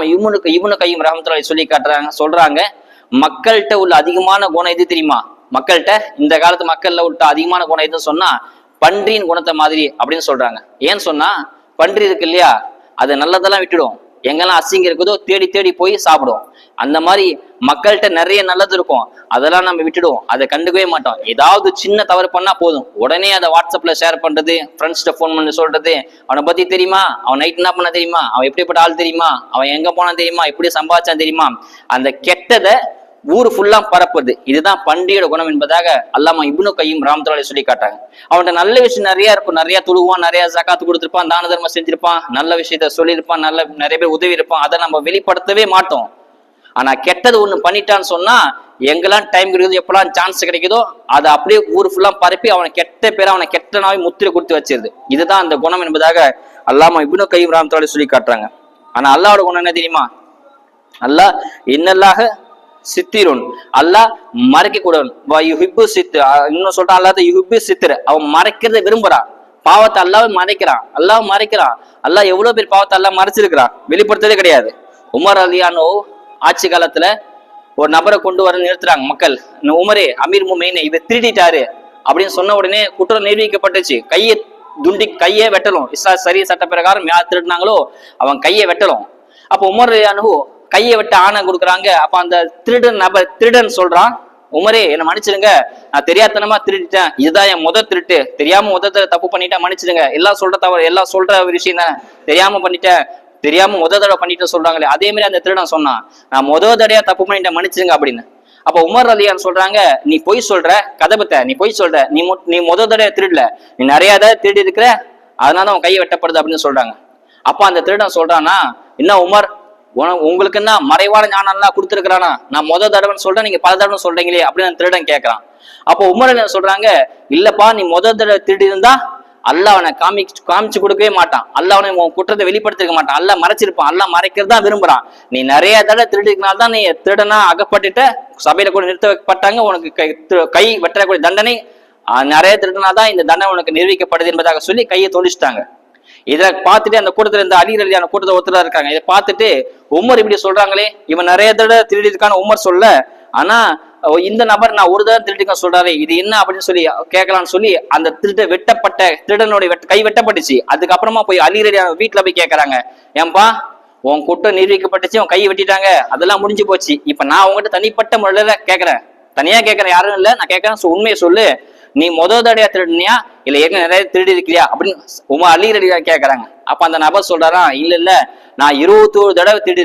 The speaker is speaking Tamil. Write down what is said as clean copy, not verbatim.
அல்லாம இப்னு கையும் ரஹ்மத்துல்லாஹி சொல்லி சொல்றாங்க, மக்கள்கிட்ட உள்ள அதிகமான குணம் எது தெரியுமா? மக்கள்கிட்ட இந்த காலத்து மக்கள்ல விட்ட அதிகமான குணம் எதுன்னு சொன்னா பன்றியின் குணத்தை மாதிரி அப்படின்னு சொல்றாங்க. ஏன்னு சொன்னா பன்றி இருக்கு இல்லையா, அது நல்லதெல்லாம் விட்டுடும், எங்கெல்லாம் அசிங்க இருக்குதோ தேடி தேடி போய் சாப்பிடும். அந்த மாதிரி மக்கள்கிட்ட நிறைய நல்லது இருக்கும், அதெல்லாம் நம்ம விட்டுடுவோம், அதை கண்டுக்கவே மாட்டோம். ஏதாவது சின்ன தவறு பண்ணா போதும், உடனே அதை வாட்ஸ்அப்ல ஷேர் பண்றது, ஃப்ரெண்ட்ஸ்கிட்ட ஃபோன் பண்ணி சொல்றது, அவனை பத்தி தெரியுமா, அவன் நைட் என்ன பண்ண தெரியுமா, அவன் எப்படிப்பட்ட ஆள் தெரியுமா, அவன் எங்க போனான் தெரியுமா, எப்படி சம்பாதிச்சான் தெரியுமா, அந்த கெட்டதை ஊரு ஃபுல்லா பரப்புது. இதுதான் பன்றியோட குணம் என்பதாக அல்லாமா இப்னு கையும் ரஹ்மத்துல்லாஹி சொல்லி காட்டாங்க. அவன்கிட்ட நல்ல விஷயம் நிறைய இருக்கும், நிறைய தொழுவான், நிறைய ஜகாத்து கொடுத்திருப்பான், தான தர்மம் செஞ்சிருப்பான், நல்ல விஷயத்த சொல்லியிருப்பான், நிறைய பேர் உதவி இருப்பான், அதை நம்ம வெளிப்படுத்தவே மாட்டோம். ஆனா கெட்டது ஒண்ணு பண்ணிட்டான்னு சொன்னா எங்கெல்லாம் டைம் கிடைக்குதோ, எப்பெல்லாம் சான்ஸ் கிடைக்குதோ அதை அப்படியே ஊர் ஃபுல்லா பரப்பி அவனை கெட்ட பேரை, அவனை கெட்ட நாவை முத்திரை கொடுத்து வச்சிருது. இதுதான் அந்த குணம் என்பதாக அல்லாமா இப்னு கையும் ரஹ்மத்துல்லாஹி சொல்லி காட்டுறாங்க. ஆனா அல்லாஹ்வோட குணம் என்ன தெரியுமா? அல்லாஹ் இன்னல்லாஹ சித்திருன், அல்லாஹ் மறைக்க கூடாது. இன்னும் சொல்றான் அல்லாஹ் யுஹிப்பு சித்திர, அவன் மறைக்கிறத விரும்புறான். பாவத்தை அல்லாஹ் மறைக்கிறான், அல்லாஹ் எவ்வளவு பேர் பாவத்தை அல்லாஹ் மறைச்சிருக்கிறான், வெளிப்படுத்தவே கிடையாது. உமர் ரலியல்லாஹு ஆட்சி காலத்துல ஒரு நபரை கொண்டு வர நிறுத்துறாங்க மக்கள். உமரே அமீர் முஃமினீன், இவர் திருடிட்டாரு அப்படின்னு சொன்ன உடனே குற்றம் நிரூபிக்கப்பட்டுச்சு. கையை வெட்டலும், இஸ்லாம் சரி சட்ட பிரகாரம் யார் திருடினாங்களோ அவன் கையை வெட்டலும். அப்ப உமர் ரலியல்லாஹு கையை வெட்ட ஆணை கொடுக்குறாங்க. அப்ப அந்த திருடன் சொல்றான், உமரே என்ன மன்னிச்சிடுங்க, நான் தெரியாதனமா திருடிட்டேன், இதுதான் என் திருட்டு, தெரியாம தப்பு பண்ணிட்டேன், மன்னிச்சிடுங்க, எல்லாம் சொல்ற தவறு, எல்லாம் சொல்ற விஷயம் தானே, தெரியாம பண்ணிட்டேன், தெரியாம தடவை பண்ணிட்டு சொல்றாங்களே, அதே மாதிரி அந்த திருடன் சொன்னான், நான் தடவையா தப்பு பண்ணிட்டேன், மன்னிச்சிடுங்க அப்படின்னு. அப்ப உமர் ரலியல்லாஹு சொல்றாங்க, நீ பொய் சொல்ற, கதபத்தை நீ பொய் சொல்ற, நீ தடவை திருடல, நீ நிறைய தடவை திருடி இருக்கிற, அதனால உன் கையை வெட்டப்படுது அப்படின்னு சொல்றாங்க. அப்ப அந்த திருடன் சொல்றானா, என்ன உமர், உங்களுக்கு என்ன மறைவான ஞானம் எல்லாம் கொடுத்துருக்கிறானா, நான் தடவைன்னு சொல்றேன், நீங்க பல தடவை சொல்றீங்களே அப்படின்னு அந்த திருடன் கேட்கறான். அப்போ உமர் சொல்றாங்க, இல்லப்பா நீ தடவை திருடி இருந்தா அல்லாஹ் அவனை காமிச்சு கொடுக்கவே மாட்டான், அல்லாஹ் அவனை உன் குற்றத்தை வெளிப்படுத்திருக்க மாட்டான், அல்லாஹ் மறைச்சிருப்பான், அல்லாஹ் மறைக்கிறதா விரும்புறான். நீ நிறைய தடவை திருடினால்தான் நீ திருடனா அகப்பட்டுட்ட, சபையில கூட நிறுத்தப்பட்டாங்க, உனக்கு கை வெட்டக்கூடிய தண்டனை, நிறைய திருடனாதான் இந்த தண்டனை உனக்கு நிரூபிக்கப்படுது என்பதாக சொல்லி கையை தொழிச்சிட்டாங்க. இதை பார்த்துட்டு அந்த கூட்டத்துல இந்த அலி ரலியல்லாஹு கூட்டத்தை ஒருத்தரா இருக்காங்க. இதை பார்த்துட்டு உமர் இப்படி சொல்றாங்களே, இவன் நிறைய தடவை திருடி இருக்கான்னு உமர் சொல்ல, ஆனா இந்த நபர் நான் ஒரு தடவை திருடிக்க சொல்றாரு, இது என்ன அப்படின்னு சொல்லி கேட்கலான்னு சொல்லி அந்த திருடனுடைய கை வெட்டப்பட்டுச்சு. அதுக்கப்புறமா போய் அலி ரலியல்லாஹு வீட்டுல போய் கேட்கறாங்க, ஏன்பா உன் குற்றம் நிரூபிக்கப்பட்டுச்சு, உன் கையை வெட்டிட்டாங்க, அதெல்லாம் முடிஞ்சு போச்சு, இப்ப நான் உங்ககிட்ட தனிப்பட்ட முறையில கேட்கறேன், தனியா கேட்கறேன், யாரும் இல்ல, நான் கேட்கறேன், உண்மையை சொல்லு, நீ தடையா திருடினியா இல்ல ஏற்கனவே நிறைய திருடி இருக்கிறியா அப்படின்னு உமர் அலி ரலியல்லாஹு கேட்கறாங்க. அப்ப அந்த நபர் சொல்றாரா, இல்ல நான் 21 தடவை திருடி